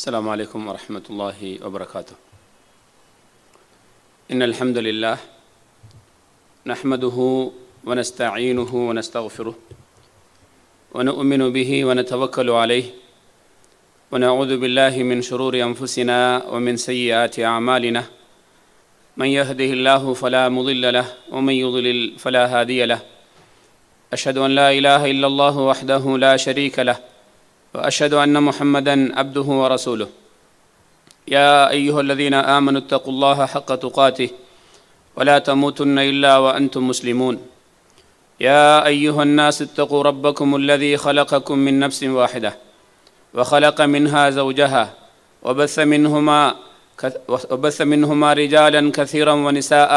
السلام عليكم ورحمة الله وبركاته. إن الحمد لله نحمده ونستعينه ونستغفره ونؤمن به ونتوكل عليه ونعوذ بالله من شرور أنفسنا ومن سيئات أعمالنا من يهده الله فلا مضل له ومن يضلل فلا هادي له أشهد أن لا إله إلا الله وحده لا شريك له وأشهد أن محمدًا عبده ورسوله. يا أيها الذين آمنوا اتقوا الله حق تقاته ولا تموتن إلا وأنتم مسلمون. يا أيها الناس اتقوا ربكم الذي خلقكم من نفس واحدة وخلق منها زوجها وبث منهما رجالا كثيرا ونساء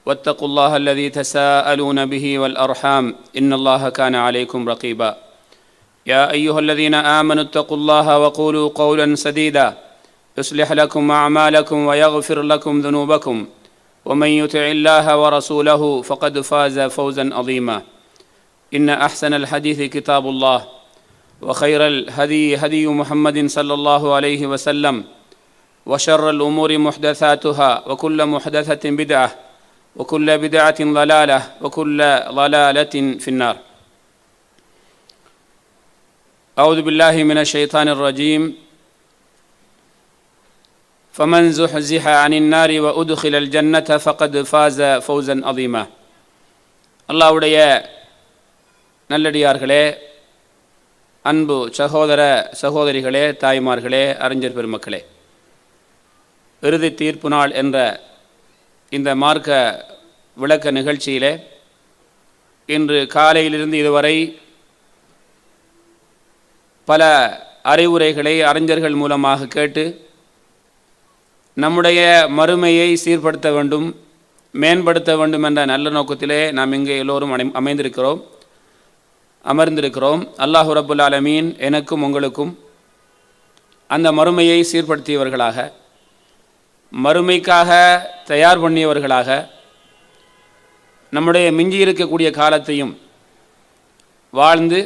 واتقوا الله الذي تساءلون به والأرحام إن الله كان عليكم رقيبا. يا أيها الذين آمنوا اتقوا الله وقولوا قولا سديدا يصلح لكم أعمالكم ويغفر لكم ذنوبكم ومن يطع الله ورسوله فقد فاز فوزا عظيما. إن أحسن الحديث كتاب الله وخير الهدي هدي محمد صلى الله عليه وسلم وشر الأمور محدثاتها وكل محدثة بدعة وكل بدعة ضلالة وكل ضلالة في النار. أعوذ بالله من الشيطان الرجيم. فمن زحزح عن النار وأدخل الجنة فقد فاز فوزا عظيما. அல்லாஹ்வுடைய நல்லடியார்களே, அன்பு சகோதர சகோதரிகளே, தாய்மார்களே, அறிஞர் பெருமக்களே, இறுதி தீர்ப்பு நாள் என்ற இந்த மார்க்க விளக்க நிகழ்ச்சியிலே இன்று காலையிலிருந்து இதுவரை பல அறிவுரைகளை அறிஞர்கள் மூலமாக கேட்டு நம்முடைய மறுமையை சீர்படுத்த வேண்டும், மேம்படுத்த வேண்டும் என்ற நல்ல நோக்கத்திலே நாம் இங்கே எல்லோரும் அமர்ந்திருக்கிறோம். அல்லாஹ் ரப்புல் ஆலமீன் எனக்கும் உங்களுக்கும் அந்த மறுமையை சீர்படுத்தியவர்களாக, மறுமைக்காக தயார் பண்ணியவர்களாக, நம்முடைய மிஞ்சி இருக்கக்கூடிய காலத்தையும் வாழ்ந்து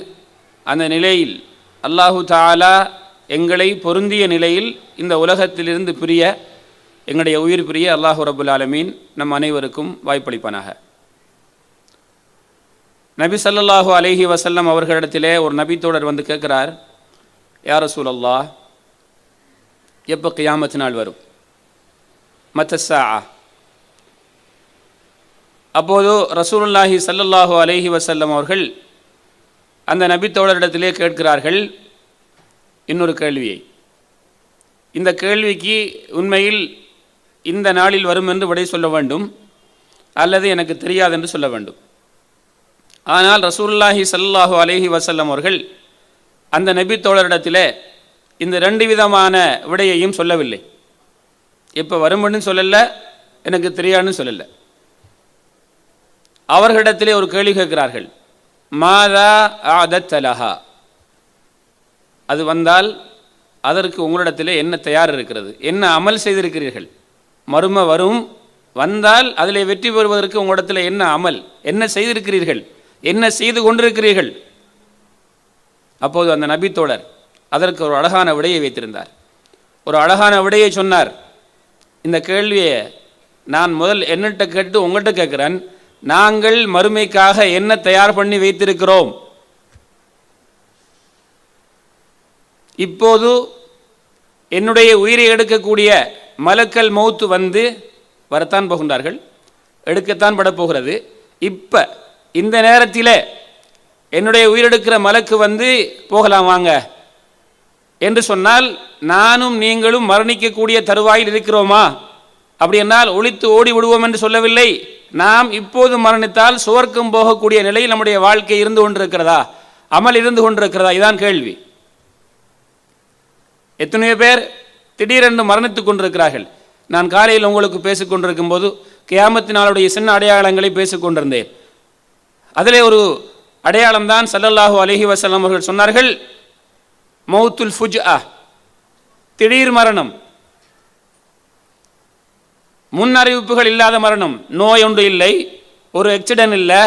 அந்த நிலையில் அல்லாஹு தஆலா எங்களை பொருந்திய நிலையில் இந்த உலகத்திலிருந்து பிரிய, எங்களுடைய உயிர் பிரிய அல்லாஹு ரப்புல் ஆலமீன் நம் அனைவருக்கும் வாய்ப்பளிப்பானாக. நபி ஸல்லல்லாஹு அலைஹி வஸல்லம் அவர்களிடத்திலே ஒரு நபித்தோழர் வந்து கேட்கிறார், யா ரசூலல்லாஹ், எப்போ கியாமத் நாள் வரும், மத்தஸ்ஸாஅ? அப்போது ரசூலுல்லாஹி ஸல்லல்லாஹு அலைஹி வஸல்லம் அவர்கள் அந்த நபித்தோழரிடத்திலே கேட்கிறார்கள் இன்னொரு கேள்வியை. இந்த கேள்விக்கு உண்மையில் இந்த நாளில் வரும் என்று விடை சொல்ல வேண்டும், அல்லது எனக்கு தெரியாது என்று சொல்ல வேண்டும். ஆனால் ரசூலுல்லாஹி ஸல்லல்லாஹு அலைஹி வஸல்லம் அவர்கள் அந்த நபித்தோழரிடத்திலே இந்த ரெண்டு விதமான விடையையும் சொல்லவில்லை. எப்போ வரும்னு சொல்லலை, எனக்கு தெரியாதுன்னு சொல்லலை. அவர்களிடத்திலே ஒரு கேள்வி கேட்கிறார்கள், மாதா ஆதத் லஹா, அது வந்தால் அதற்கு உங்களிடத்திலே என்ன தயார் இருக்கிறது, என்ன அமல் செய்திருக்கிறீர்கள்? மறுமை வரும், வந்தால் அதில் வெற்றி பெறுவதற்கு உங்களிடத்தில் என்ன அமல், என்ன செய்திருக்கிறீர்கள், என்ன செய்து கொண்டிருக்கிறீர்கள்? அப்போது அந்த நபித்தோழர் அதற்கு ஒரு அழகான விடையை வைத்திருந்தார், ஒரு அழகான விடையை சொன்னார். இந்த கேள்வியை நான் முதல் என்னிட்ட கேட்டு உங்கள்கிட்ட கேட்குறேன், நாங்கள் மறுமைக்காக என்ன தயார் பண்ணி வைத்திருக்கிறோம்? இப்போது என்னுடைய உயிரை எடுக்கக்கூடிய மலக்கல் மௌத்து வந்து வரத்தான் போகின்றார்கள், எடுக்கத்தான் படப்போகிறது. இப்போ இந்த நேரத்தில் என்னுடைய உயிரெடுக்கிற மலக்கு வந்து போகலாம் வாங்க என்று சொன்னால், நானும் நீங்களும் மரணிக்கக்கூடிய தருவாயில் இருக்கிறோமா? அப்படி என்னால் ஒளித்து ஓடி விடுவோம் என்று சொல்லவில்லை. நாம் இப்போது மரணித்தால் சுவர்க்கம் போகக்கூடிய நிலையில் நம்முடைய வாழ்க்கை இருந்து கொண்டிருக்கிறதா, அமல் இருந்து கொண்டிருக்கிறதா? இதான் கேள்வி. எத்தனையோ பேர் திடீரென்று மரணித்துக் கொண்டிருக்கிறார்கள். நான் காலையில் உங்களுக்கு பேசிக்கொண்டிருக்கும் போது கியாமத்தினாலுடைய சின்ன அடையாளங்களை பேசிக்கொண்டிருந்தேன். அதிலே ஒரு அடையாளம்தான் ஸல்லல்லாஹு அலைஹி வஸல்லம் அவர்கள் சொன்னார்கள், மௌத்துல் ஃபுஜ்ஆ, திடீர் மரணம், முன் அறிவிப்புகள் இல்லாத மரணம். நோய் ஒன்று இல்லை, ஒரு ஆக்சிடென்ட் இல்லை,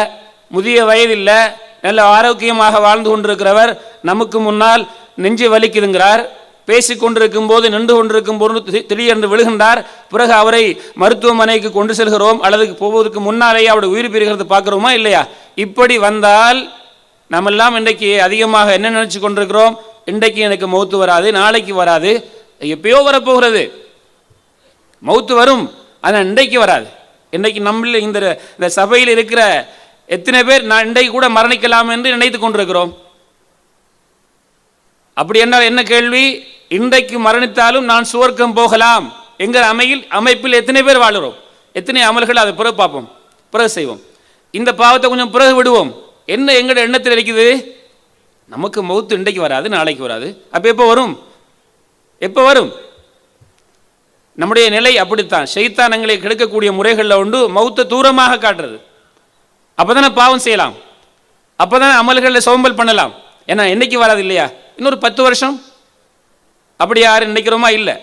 முதிய வயது இல்லை, நல்ல ஆரோக்கியமாக வாழ்ந்து கொண்டிருக்கிறவர் நமக்கு முன்னால் நெஞ்சு வலிக்குதுங்கிறார், பேசிக் கொண்டிருக்கும் போது நின்று கொண்டிருக்கும் போது திடீரென்று விழுகின்றார். பிறகு அவரை மருத்துவமனைக்கு கொண்டு செல்கிறோம் அல்லது போவதற்கு முன்னாலேயே அவருடைய உயிர் பெறுகிறது பார்க்கிறோமா இல்லையா? இப்படி வந்தால் நம்மெல்லாம் இன்றைக்கு அதிகமாக என்ன நினைச்சு கொண்டிருக்கிறோம்? இன்றைக்கு எனக்கு மௌத்து வராது, நாளைக்கு வராது, எப்பயோ வரப்போகிறது. மௌத்து வரும், ஆனால் இன்றைக்கு வராது. இன்றைக்கு நம்மள இந்த சபையில் இருக்கிற எத்தனை பேர் நான் இன்றைக்கு கூட மரணிக்கலாம் என்று நினைத்து கொண்டிருக்கிறோம்? அப்படி என்றால் என்ன கேள்வி? இன்றைக்கு மரணித்தாலும் நான் சுவர்க்கம் போகலாம் என்கிற அமைப்பில் எத்தனை பேர் வாழுறோம்? எத்தனை அமல்கள் அதை பிறகு பார்ப்போம், பிறகு செய்வோம். இந்த பாவத்தை கொஞ்சம் பிறகு விடுவோம். என்ன எங்களோட எண்ணத்தில் இருக்குது? நமக்கு மௌத்து இன்றைக்கு வராது, நாளைக்கு வராது. அப்போ எப்போ வரும்? எப்போ வரும்? நம்முடைய நிலை அப்படித்தான். ஷைத்தான் எங்களை கெடுக்கக்கூடிய முறைகளில் உண்டு மௌத்தை தூரமாக காட்டுறது. அப்போதானே பாவம் செய்யலாம், அப்போதானே அமல்களில் சோம்பல் பண்ணலாம். ஏன்னா என்னைக்கு வராது இல்லையா? இன்னொரு 10 வருஷம் அப்படி யாரும் நினைக்கிறோமா? இல்லை,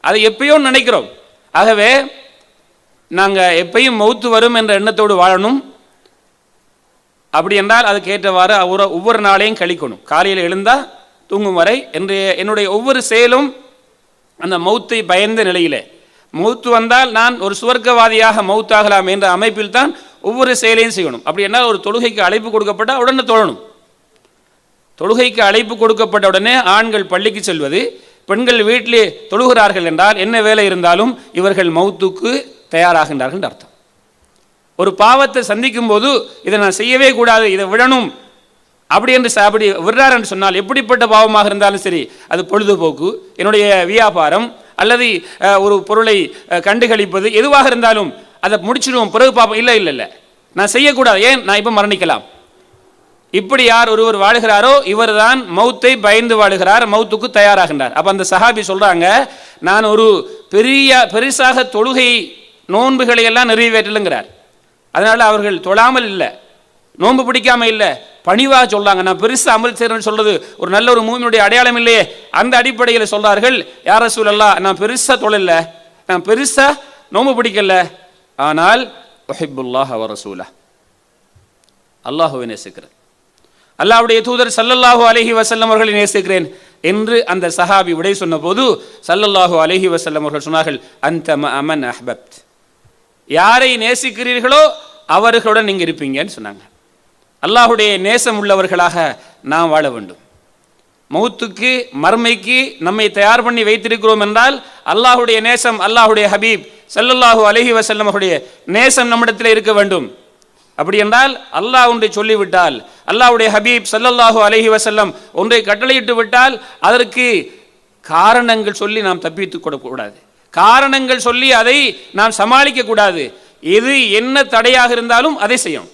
அதை எப்பயோ நினைக்கிறோம். ஆகவே நாங்கள் எப்பயும் மௌத்து வரும் என்ற எண்ணத்தோடு வாழணும். அப்படி என்றால் அதுக்கு ஏற்றவாறு ஒவ்வொரு நாளையும் கழிக்கணும். காலையில் எழுந்தால் தூங்கும் வரை என்னுடைய ஒவ்வொரு செயலும் அந்த மௌத்தை பயந்த நிலையிலே, மௌத்து வந்தால் நான் ஒரு சுவர்க்கவாதியாக மௌத்தாகலாம் என்ற அமைப்பில் தான் ஒவ்வொரு செயலையும் செய்யணும். அப்படி என்றால் ஒரு தொழுகைக்கு அழைப்பு கொடுக்கப்பட்டால் உடனே தொழணும். தொழுகைக்கு அழைப்பு கொடுக்கப்பட்ட உடனே ஆண்கள் பள்ளிக்கு செல்வது, பெண்கள் வீட்டிலே தொழுகிறார்கள் என்றால் என்ன வேலை இருந்தாலும் இவர்கள் மௌத்துக்கு தயாராகின்றார்கள் அர்த்தம். ஒரு பாவத்தை சந்திக்கும் போது இதை நான் செய்யவே கூடாது, இதை விடணும் அப்படி விடுறார் என்று சொன்னால் எப்படிப்பட்ட பாவமாக இருந்தாலும் சரி, அது பொழுதுபோக்கு, என்னுடைய வியாபாரம் அல்லது ஒரு பொருளை கண்டுகளிப்பது, எதுவாக இருந்தாலும் அதை முடிச்சிடுவோம், பிறகு பார்ப்போம். இல்லை இல்லை இல்லை, நான் செய்யக்கூடாது, ஏன் நான் இப்போ மரணிக்கலாம். இப்படி யார் ஒருவர் வாழுகிறாரோ இவர் தான் மௌத்தை பயந்து வாழுகிறார், மௌத்துக்கு தயாராகின்றார். அப்போ அந்த சஹாபி சொல்றாங்க, நான் ஒரு பெருசாக தொழுகை நோன்புகளை எல்லாம் நிறைவேற்றலுங்கிறார். அதனால அவர்கள் தொழாமல் இல்லை, நோன்பு பிடிக்காம இல்லை, பணிவாக சொல்றாங்க. நான் பெருசா அமல் செய்யறேன்னு சொல்றது ஒரு நல்ல ஒரு மூமினுடைய அடையாளம் இல்லையே. அந்த அடிப்படையில் சொல்றார்கள், யா ரசூலல்லாஹ், நான் பெருசா தொழல, நான் பெருசா நோன்பு பிடிக்கல, ஆனால் உஹிப்புல்லாஹ் வ ரசூலஹ், அல்லாஹ்வை நேசிக்கிறேன், அல்லாஹ்வுடைய தூதர் ஸல்லல்லாஹு அலைஹி வஸல்லம் அவர்களை நேசிக்கிறேன் என்று அந்த சஹாபி விடை சொன்ன போது ஸல்லல்லாஹு அலைஹி வஸல்லம் அவர்கள் சொன்னார்கள், அன்த மஅமன் அஹ்பப்த், யாரை நேசிக்கிறீர்களோ அவர்களுடன் நீங்க இருப்பீங்கன்னு சொன்னாங்க. அல்லாஹ்வுடைய நேசம் உள்ளவர்களாக நாம் வாழ வேண்டும். மௌத்துக்கு மர்மைக்கு நம்மை தயார் பண்ணி வைத்திருக்கிறோம் என்றால் அல்லாஹ்வுடைய நேசம், அல்லாஹ்வுடைய ஹபீப் ஸல்லல்லாஹு அலைஹி வஸல்லம் அவருடைய நேசம் நம்மிடத்தில் இருக்க வேண்டும். அப்படி என்றால் அல்லாஹ் ஒன்றை சொல்லிவிட்டால், அல்லாஹ்வுடைய ஹபீப் ஸல்லல்லாஹு அலைஹி வஸல்லம் ஒன்றை கட்டளையிட்டு விட்டால் அதற்கு காரணங்கள் சொல்லி நாம் தப்பித்துக் கொள்ளக்கூடாது, காரணங்கள் சொல்லி அதை நாம் சமாளிக்க கூடாது. எது என்ன தடையாக இருந்தாலும் அதை செய்யும்.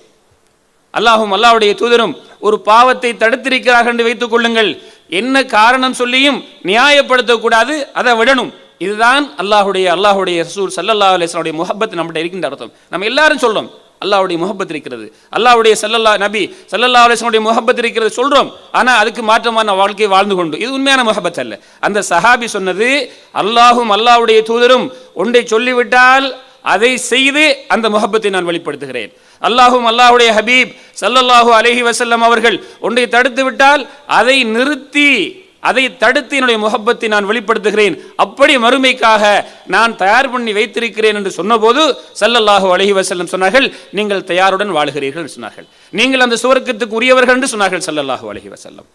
அல்லாஹும் அல்லாஹ்வுடைய தூதரும் ஒரு பாவத்தை தடுத்திருக்கிறார்கள் என்று வைத்துக் கொள்ளுங்கள், என்ன காரணம் சொல்லியும் நியாயப்படுத்தக்கூடாது, அதை விடணும். இதுதான் அல்லாஹ்வுடைய ரசூல் ஸல்லல்லாஹு அலைஹி வஸல்லம் முஹப்பத் நம்மகிட்ட இருக்கின்ற அர்த்தம். நம்ம எல்லாரும் சொல்றோம் அல்லாஹ்வுடைய முஹப்பத் இருக்கிறது, அல்லாஹ்வுடைய நபி ஸல்லல்லாஹு அலைஹி வஸல்லம் முஹப்பத் இருக்கிறது சொல்றோம். ஆனா அதுக்கு மாற்றமான வாழ்க்கை வாழ்ந்து கொண்டு இது உண்மையான முஹப்பத் அல்ல. அந்த சஹாபி சொன்னது, அல்லாஹும் அல்லாஹ்வுடைய தூதரும் ஒன்றை சொல்லிவிட்டால் அதை செய்து அந்த முஹப்பத்தை நான் வெளிப்படுத்துகிறேன். அல்லாஹும் அல்லாஹ்வுடைய ஹபீப் ஸல்லல்லாஹு அலைஹி வஸல்லம் அவர்கள் ஒன்றை தடுத்து விட்டால் அதை நிறுத்தி அதை தடுத்து என்னுடைய முஹப்பத்தை நான் வெளிப்படுத்துகிறேன். அப்படி மறுமைக்காக நான் தயார் பண்ணி வைத்திருக்கிறேன் என்று சொன்னபோது ஸல்லல்லாஹு அலைஹி வஸல்லம் சொன்னார்கள், நீங்கள் தயாருடன் வாழுகிறீர்கள் என்று சொன்னார்கள், நீங்கள் அந்த சுவர்க்கத்துக்கு உரியவர்கள் என்று சொன்னார்கள் ஸல்லல்லாஹு அலைஹி வஸல்லம்.